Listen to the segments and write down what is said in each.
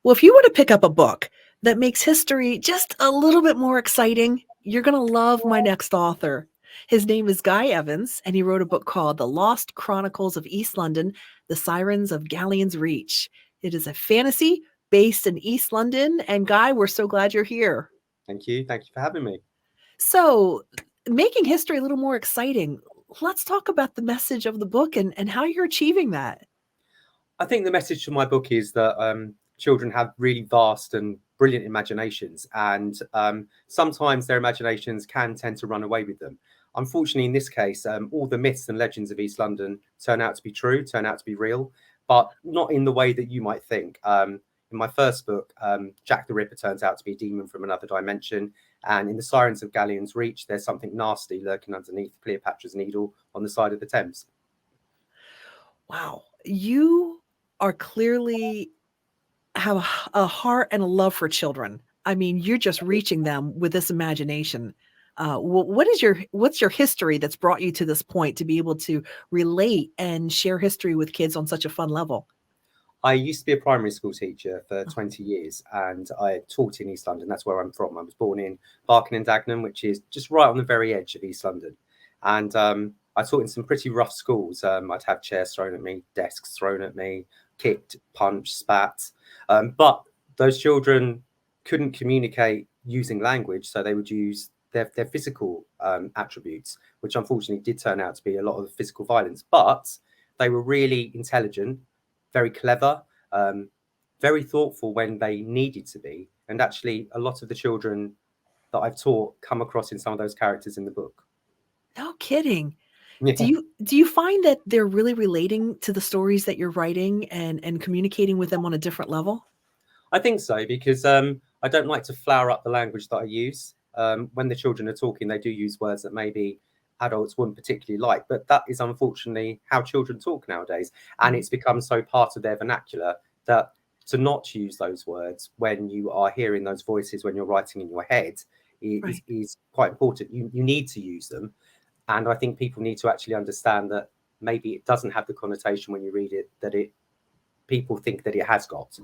Well, if you were to pick up a book that makes history just a little bit more exciting, you're going to love my next author. His name is Guy Evans, and he wrote a book called The Lost Chronicles of East London, The Sirens of Gallions Reach. It is a fantasy based in East London. And Guy, we're so glad you're here. Thank you. Thank you for having me. So, making history a little more exciting, let's talk about the message of the book and how you're achieving that. I think the message to my book is that children have really vast and brilliant imaginations, and sometimes their imaginations can tend to run away with them. Unfortunately, in this case, all the myths and legends of East London turn out to be true, turn out to be real, but not in the way that you might think. In my first book, Jack the Ripper turns out to be a demon from another dimension. And in the Sirens of Gallions Reach, there's something nasty lurking underneath Cleopatra's needle on the side of the Thames. Wow. You are clearly have a heart and a love for children. I mean, you're just reaching them with this imagination. What's your history that's brought you to this point to be able to relate and share history with kids on such a fun level? I used to be a primary school teacher for 20 years, and I taught in East London. That's where I'm from. I was born in Barking and Dagenham, which is just right on the very edge of East London. And I taught in some pretty rough schools. I'd have chairs thrown at me, desks thrown at me, kicked, punched, spat. But those children couldn't communicate using language, so they would use their physical attributes, which unfortunately did turn out to be a lot of physical violence. But they were really intelligent, very clever, very thoughtful when they needed to be. And actually, a lot of the children that I've taught come across in some of those characters in the book. No kidding. Yeah. Do you find that they're really relating to the stories that you're writing and communicating with them on a different level? I think so, because I don't like to flower up the language that I use. When the children are talking, they do use words that maybe adults wouldn't particularly like, but that is unfortunately how children talk nowadays. And it's become so part of their vernacular that to not use those words when you are hearing those voices, when you're writing in your head, is quite important. You need to use them. And I think people need to actually understand that maybe it doesn't have the connotation when you read it that people think that it has got.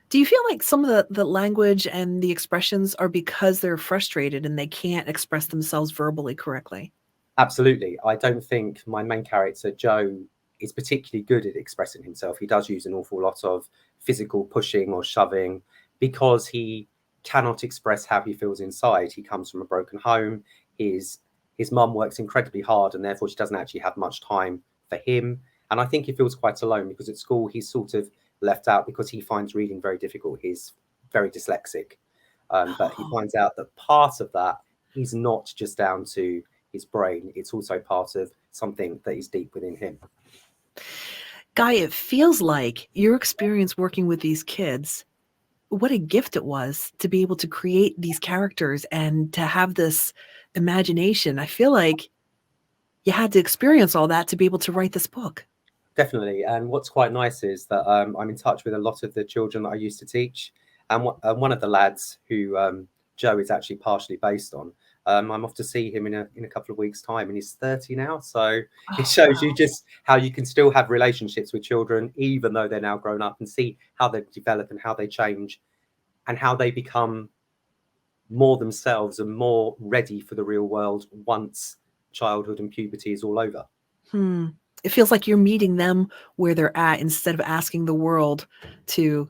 Do you feel like some of the language and the expressions are because they're frustrated and they can't express themselves verbally correctly? Absolutely. I don't think my main character, Joe, is particularly good at expressing himself. He does use an awful lot of physical pushing or shoving because he cannot express how he feels inside. He comes from a broken home. His mum works incredibly hard, and therefore she doesn't actually have much time for him. And I think he feels quite alone because at school he's sort of left out because he finds reading very difficult. He's very dyslexic. But he finds out that part of that is not just down to his brain. It's also part of something that is deep within him. Guy, it feels like your experience working with these kids, what a gift it was to be able to create these characters and to have this imagination. I feel like you had to experience all that to be able to write this book. Definitely. And what's quite nice is that I'm in touch with a lot of the children that I used to teach. And one of the lads who Joe is actually partially based on, I'm off to see him in a couple of weeks' time, and he's 30 now. So it shows you just how you can still have relationships with children, even though they're now grown up, and see how they develop and how they change and how they become more themselves and more ready for the real world once childhood and puberty is all over. It feels like you're meeting them where they're at instead of asking the world to,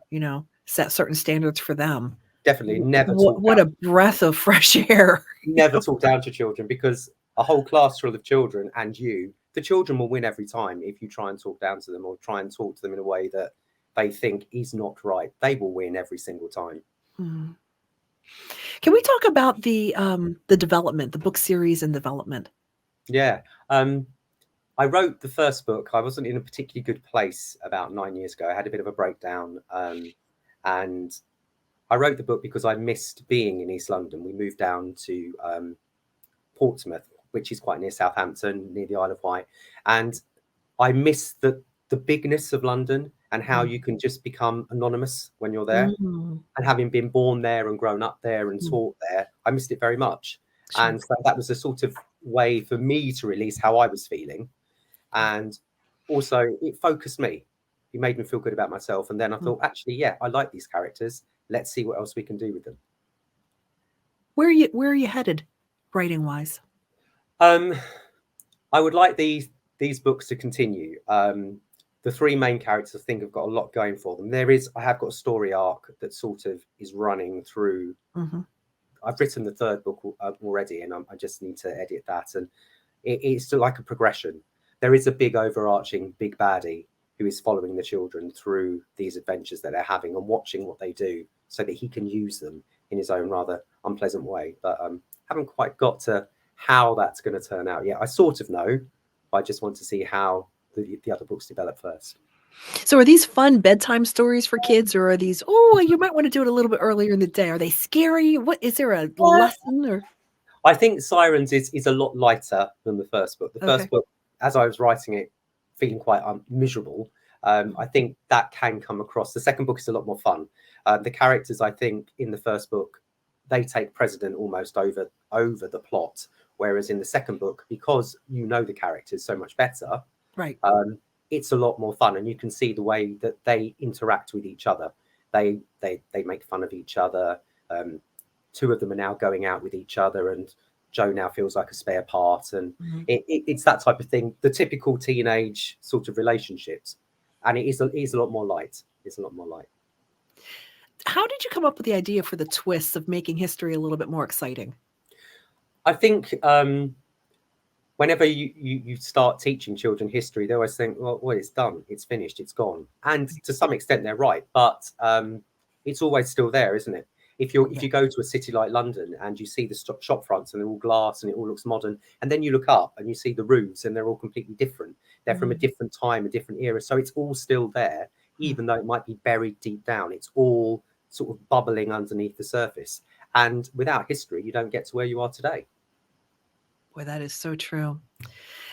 set certain standards for them. Definitely never talk What a breath of fresh air. never talk down to children, because a whole class full of children and the children will win every time if you try and talk down to them or try and talk to them in a way that they think is not right. They will win every single time. Can we talk about the development, the book series and development? Yeah. I wrote the first book. I wasn't in a particularly good place about 9 years ago. I had a bit of a breakdown, and I wrote the book because I missed being in East London. We moved down to Portsmouth, which is quite near Southampton, near the Isle of Wight. And I miss the bigness of London and how you can just become anonymous when you're there. And having been born there and grown up there and taught there, I missed it very much. Sure. And so that was a sort of way for me to release how I was feeling. And also it focused me. It made me feel good about myself. And then I thought, actually, yeah, I like these characters. Let's see what else we can do with them. Where are you headed, writing wise? I would like these books to continue. The three main characters, I think, have got a lot going for them. I have got a story arc that sort of is running through. I've written the third book already, and I just need to edit that. And it's still like a progression. There is a big overarching big baddie who is following the children through these adventures that they're having and watching what they do so that he can use them in his own rather unpleasant way. But haven't quite got to how that's going to turn out yet. I sort of know, but I just want to see how the other books develop first. So are these fun bedtime stories for kids, or are these, you might want to do it a little bit earlier in the day? Are they scary? What is there a lesson or? I think Sirens is a lot lighter than the first book. The first book, as I was writing it, feeling quite miserable, I think that can come across. The second book is a lot more fun. The characters, I think, in the first book, they take precedent almost over the plot, whereas in the second book, because you know the characters so much better, right, it's a lot more fun, and you can see the way that they interact with each other. They make fun of each other. Two of them are now going out with each other, and Joe now feels like a spare part, and it's that type of thing. The typical teenage sort of relationships, and it is a lot more light. It's a lot more light. How did you come up with the idea for the twists of making history a little bit more exciting? I think whenever you start teaching children history, they always think, well, it's done, it's finished, it's gone. And to some extent, they're right, but it's always still there, isn't it? If you go to a city like London and you see the shop fronts and they're all glass and it all looks modern, and then you look up and you see the roofs and they're all completely different. They're from a different time, a different era. So it's all still there, even though it might be buried deep down. It's all sort of bubbling underneath the surface. And without history, you don't get to where you are today. Boy, that is so true.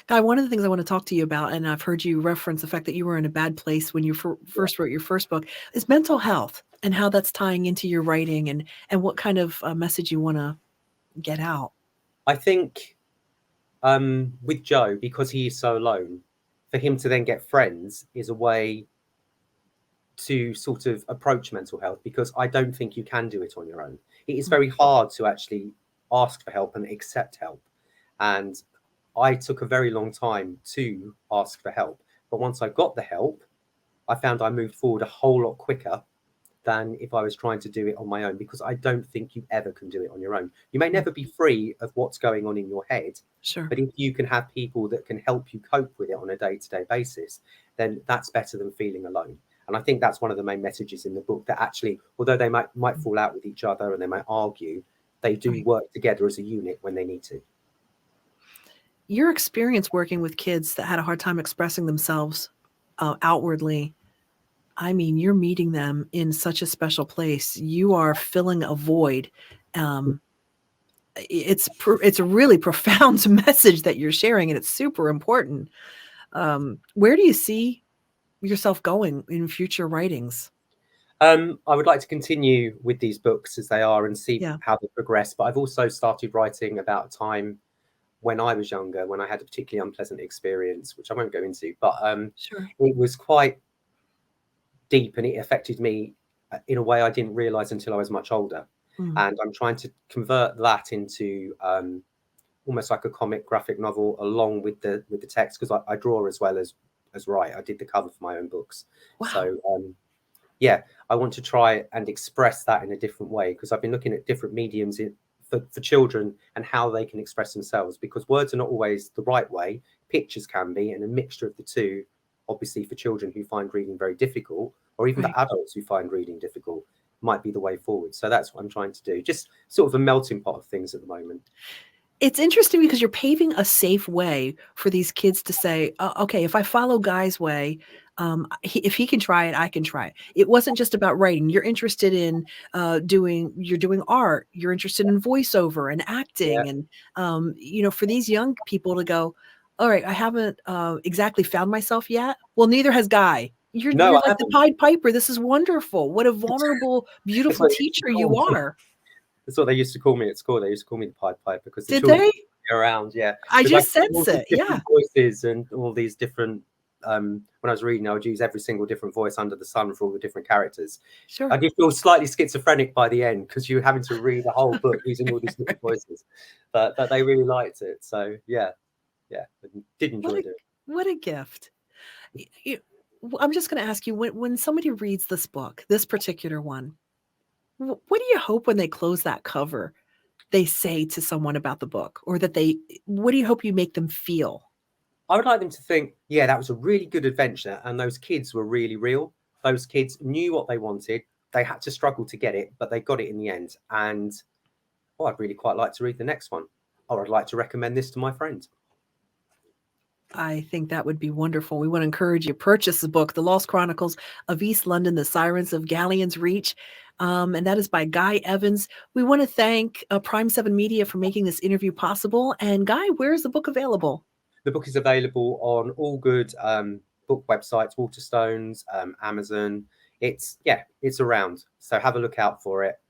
Guy, one of the things I want to talk to you about, and I've heard you reference the fact that you were in a bad place when you first wrote your first book, is mental health and how that's tying into your writing and what kind of message you want to get out. I think with Joe, because he is so alone, for him to then get friends is a way to sort of approach mental health, because I don't think you can do it on your own. It is very hard to actually ask for help and accept help. And I took a very long time to ask for help. But once I got the help, I found I moved forward a whole lot quicker than if I was trying to do it on my own, because I don't think you ever can do it on your own. You may never be free of what's going on in your head. Sure. But if you can have people that can help you cope with it on a day-to-day basis, then that's better than feeling alone. And I think that's one of the main messages in the book, that actually, although they might fall out with each other and they might argue, they do work together as a unit when they need to. Your experience working with kids that had a hard time expressing themselves outwardly, I mean, you're meeting them in such a special place. You are filling a void. It's a really profound message that you're sharing, and it's super important. Where do you see yourself going in future writings? I would like to continue with these books as they are and see how they progress. But I've also started writing about a time when I was younger, when I had a particularly unpleasant experience, which I won't go into, but it was quite deep and it affected me in a way I didn't realize until I was much older. And I'm trying to convert that into almost like a comic graphic novel along with the text, because I draw as well as write. I did the cover for my own books. Wow. So I want to try and express that in a different way, because I've been looking at different mediums for children and how they can express themselves, because words are not always the right way. Pictures can be, and a mixture of the two, obviously for children who find reading very difficult, or even for adults who find reading difficult, might be the way forward. So that's what I'm trying to do, just sort of a melting pot of things at the moment. It's interesting because you're paving a safe way for these kids to say, okay, if I follow Guy's way, if he can try it, I can try it. It wasn't just about writing. You're interested in you're doing art. You're interested in voiceover and acting. And, for these young people to go, all right, I haven't exactly found myself yet. Well, neither has Guy. You're like the Pied Piper. This is wonderful. What a vulnerable, beautiful teacher you are. That's what they used to call me at school. They used to call me the Pied Piper, because the Did children they? around, I just sense it. Different voices and all these different when I was reading, I would use every single different voice under the sun for all the different characters. Sure. I did feel slightly schizophrenic by the end because you're having to read a whole book using all these different voices, but they really liked it. So yeah, I did enjoy doing it. What a gift. I'm just going to ask you, when somebody reads this book, this particular one, what do you hope when they close that cover, they say to someone about the book, or what do you hope you make them feel? I would like them to think, yeah, that was a really good adventure, and those kids were really real. Those kids knew what they wanted. They had to struggle to get it, but they got it in the end. And I'd really quite like to read the next one. Or I'd like to recommend this to my friends. I think that would be wonderful. We want to encourage you, purchase the book, The Lost Chronicles of East London, The Sirens of Gallions Reach. And that is by Guy Evans. We want to thank Prime 7 Media for making this interview possible. And Guy, where is the book available? The book is available on all good book websites, Waterstones, Amazon. It's around. So have a look out for it.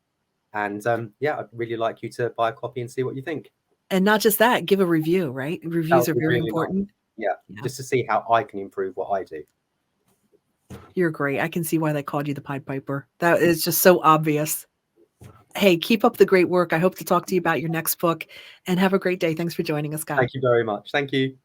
And I'd really like you to buy a copy and see what you think. And not just that, give a review, right? Reviews are very important. Nice. Yeah, just to see how I can improve what I do. You're great. I can see why they called you the Pied Piper. That is just so obvious. Hey, keep up the great work. I hope to talk to you about your next book, and have a great day. Thanks for joining us, Guy. Thank you very much. Thank you.